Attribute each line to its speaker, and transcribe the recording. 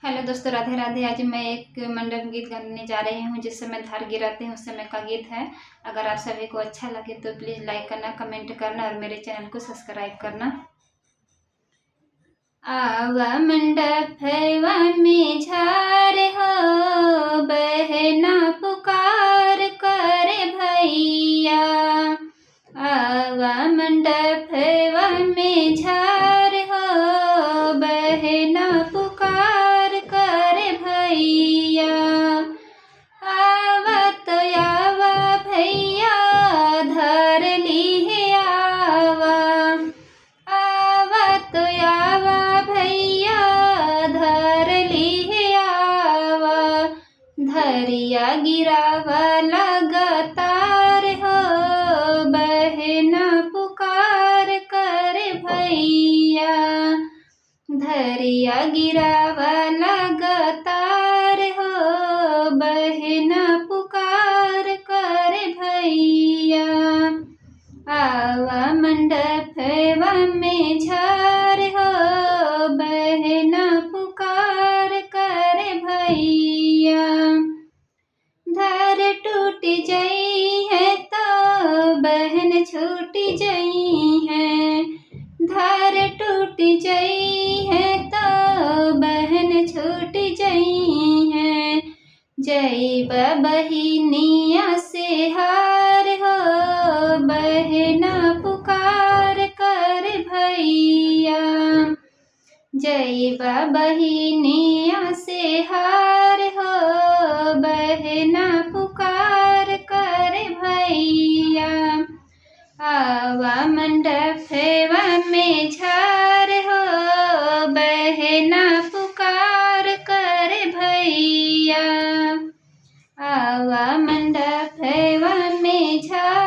Speaker 1: Hello दोस्तों, राधे राधे। आज मैं एक मंडप गीत गाने जा रही हूँ जिस समय धार गिराते हैं उस समय का गीत है। अगर आप सभी को अच्छा लगे तो प्लीज़ लाइक करना, कमेंट करना और मेरे चैनल को सब्सक्राइब करना। आवा मंडप हैवा में झार हो, बहना पुकार करे भैया। आवा मंडप हैवा में झार हो, बहना पुकार करे भैया। आवा तो आवा भैया, धर ली आवा। आवा तो आवा भैया, धर ली आवा। धरिया गिरावा लगातार हो, बहना पुकार करे भैया। धरिया गिरावा लगातार हो, बहना पुकार करे भैया। आवा मंडप हैवा में झार हो, बहना पुकार करे भैया। धार टूट जई है तो बहन छूट जई है। धार टूट जई है तो बहन छूट जई है। जई बहिनिया से हार हो, बहना पुकार कर भैया। जई बहिनिया से हार हो, बहना पुकार कर भैया। आवा मंडप हैवा में झार हो, बहना पुकार कर भैया। आवा मंडप हैवा में झार